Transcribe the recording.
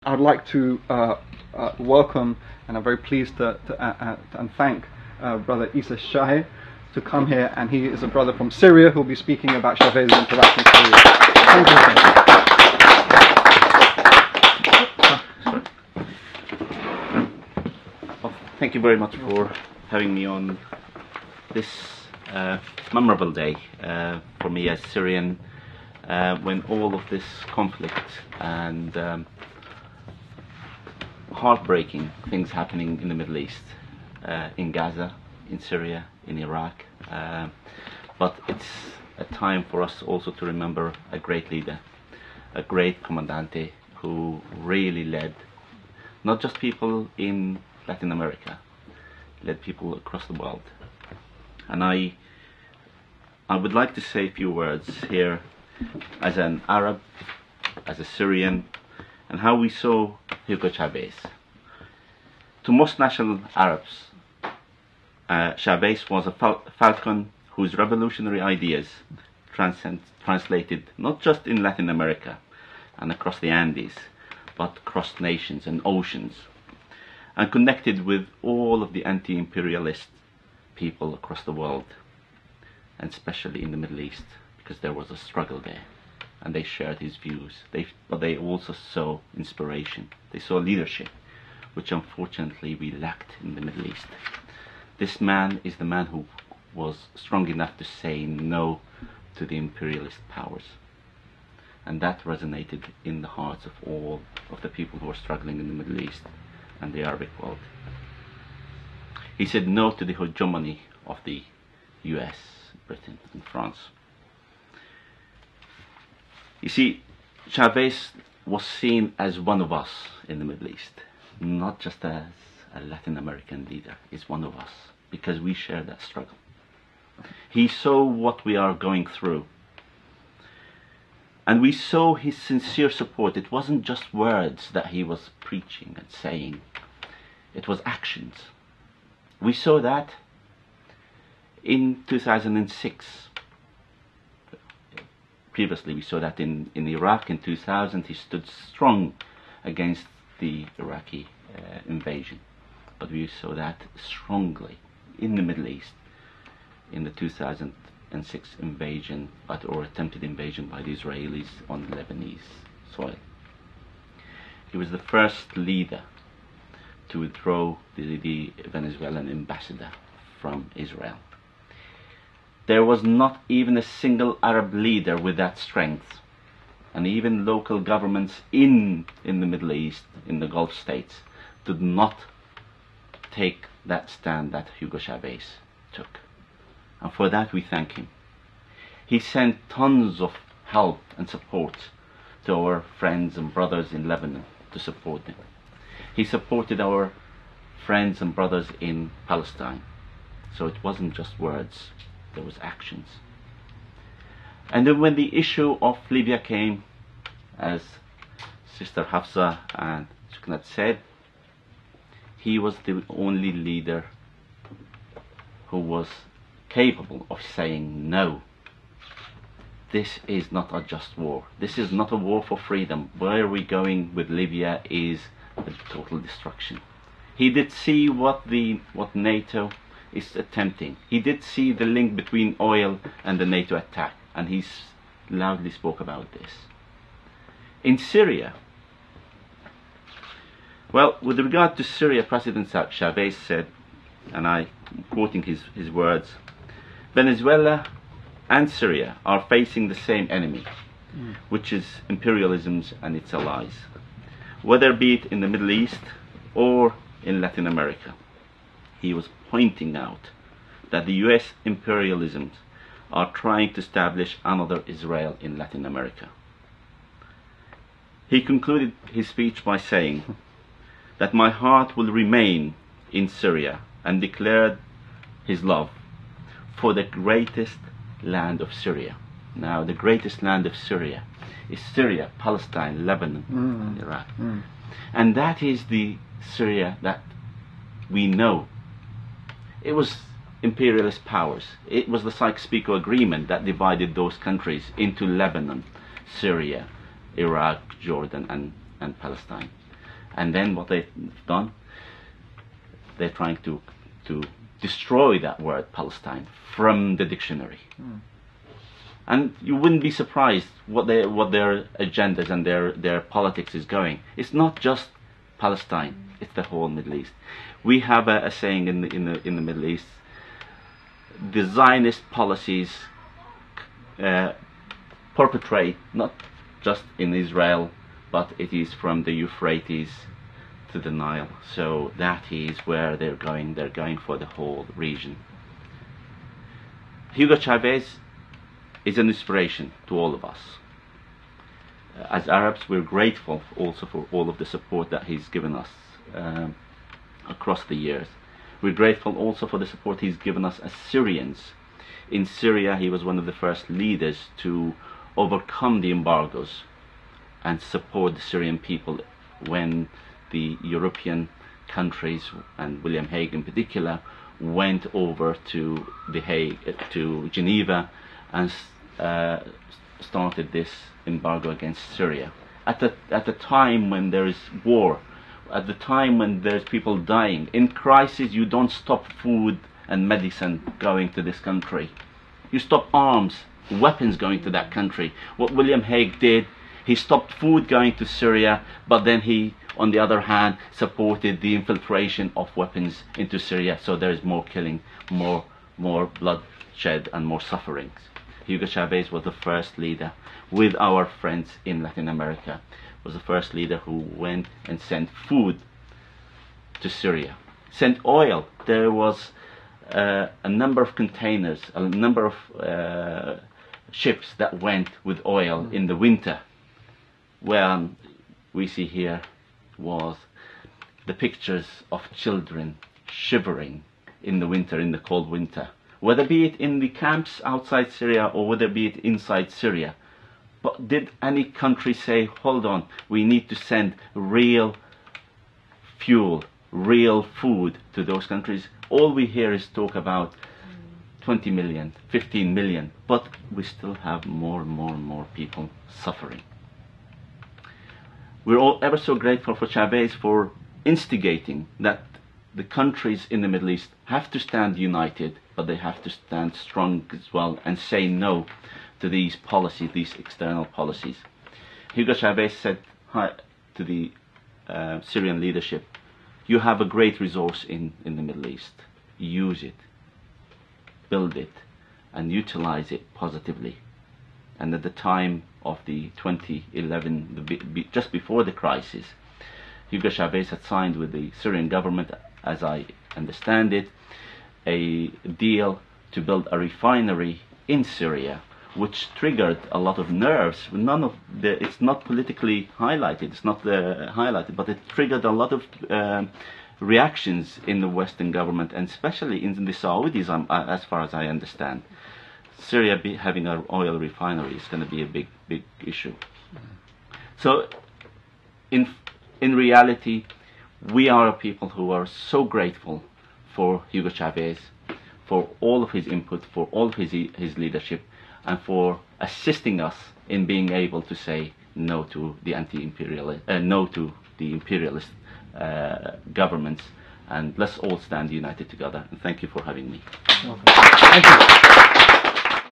I'd like to welcome, and I'm very pleased to and thank Brother Hugo Chavez to come here, and he is a brother from Syria who will be speaking about Chavez's interaction in Syria. Thank you. Well, thank you very much for having me on this memorable day for me as Syrian, when all of this conflict and heartbreaking things happening in the Middle East, in Gaza, in Syria, in Iraq, but it's a time for us also to remember a great leader, a great comandante who really led not just people in Latin America, led people across the world. And I would like to say a few words here as an Arab, as a Syrian, and how we saw Hugo Chavez. To most national Arabs, Chavez was a falcon whose revolutionary ideas translated not just in Latin America and across the Andes, but across nations and oceans, and connected with all of the anti-imperialist people across the world, and especially in the Middle East, because there was a struggle there, and they shared his views. But they also saw inspiration. They saw leadership, which unfortunately we lacked in the Middle East. This man is the man who was strong enough to say no to the imperialist powers, and that resonated in the hearts of all of the people who were struggling in the Middle East and the Arabic world. He said no to the hegemony of the US, Britain and France. You see, Chavez was seen as one of us in the Middle East, not just as a Latin American leader. He's one of us because we share that struggle. He saw what we are going through, and we saw his sincere support. It wasn't just words that he was preaching and saying, it was actions. We saw that in 2006. Previously we saw that in Iraq in 2000. He stood strong against the Iraqi invasion, but we saw that strongly in the Middle East in the 2006 invasion or attempted invasion by the Israelis on Lebanese soil. He was the first leader to withdraw the Venezuelan ambassador from Israel. There was not even a single Arab leader with that strength, and even local governments in the Middle East, in the Gulf states, did not take that stand that Hugo Chavez took. And for that we thank him. He sent tons of help and support to our friends and brothers in Lebanon to support them. He supported our friends and brothers in Palestine. So it wasn't just words, there was actions. And then when the issue of Libya came, as Sister Hafsa and Suknat said, he was the only leader who was capable of saying no. This is not a just war. This is not a war for freedom. Where we're going with Libya is a total destruction. He did see what NATO is attempting. He did see the link between oil and the NATO attack, and he loudly spoke about this. In Syria, well, with regard to Syria, President Chavez said, and I'm quoting his words, Venezuela and Syria are facing the same enemy, which is imperialism and its allies, whether be it in the Middle East or in Latin America. He was pointing out that the US imperialisms are trying to establish another Israel in Latin America. He concluded his speech by saying that my heart will remain in Syria, and declared his love for the greatest land of Syria. Now, the greatest land of Syria is Syria, Palestine, Lebanon, and Iraq. And that is the Syria that we know. It was imperialist powers. It was the Sykes-Picot Agreement that divided those countries into Lebanon, Syria, Iraq, Jordan, and Palestine. And then what they've done, they're trying to destroy that word Palestine from the dictionary. And you wouldn't be surprised what their agendas and their politics is going. It's not just Palestine; it's the whole Middle East. We have a saying in the Middle East: the Zionist policies perpetrate not just in Israel, but it is from the Euphrates to the Nile. So that is where they're going. They're going for the whole region. Hugo Chavez is an inspiration to all of us. As Arabs, we're grateful also for all of the support that he's given us across the years. We're grateful also for the support he's given us as Syrians. In Syria, he was one of the first leaders to overcome the embargoes and support the Syrian people when the European countries, and William Hague in particular, went over to to Geneva and started this embargo against Syria. At the time when there is war, at the time when there's people dying, in crisis you don't stop food and medicine going to this country. You stop arms, weapons going to that country. What William Hague did, he stopped food going to Syria, but then he, on the other hand, supported the infiltration of weapons into Syria, so there is more killing, more bloodshed and more sufferings. Hugo Chavez was the first leader, with our friends in Latin America, was the first leader who went and sent food to Syria, sent oil. There was a number of containers, a number of ships that went with oil in the winter. Well, we see here was the pictures of children shivering in the winter, in the cold winter, whether be it in the camps outside Syria or whether be it inside Syria. But did any country say, hold on, we need to send real fuel, real food to those countries? All we hear is talk about 20 million, 15 million, but we still have more and more people suffering. We're all ever so grateful for Chavez for instigating that the countries in the Middle East have to stand united, but they have to stand strong as well and say no to these policies, these external policies. Hugo Chavez said to the Syrian leadership, you have a great resource in the Middle East. Use it, build it, and utilize it positively. And at the time of the 2011, just before the crisis, Hugo Chavez had signed with the Syrian government, as I understand it, a deal to build a refinery in Syria, which triggered a lot of nerves. It's not politically highlighted, it's not highlighted, but it triggered a lot of reactions in the Western government, and especially in the Saudis, as far as I understand. Syria having an oil refinery is going to be a big issue. So, in reality, we are a people who are so grateful for Hugo Chavez, for all of his input, for all of his leadership, and for assisting us in being able to say no to the imperialist governments. And let's all stand united together. And thank you for having me. Welcome. Thank you.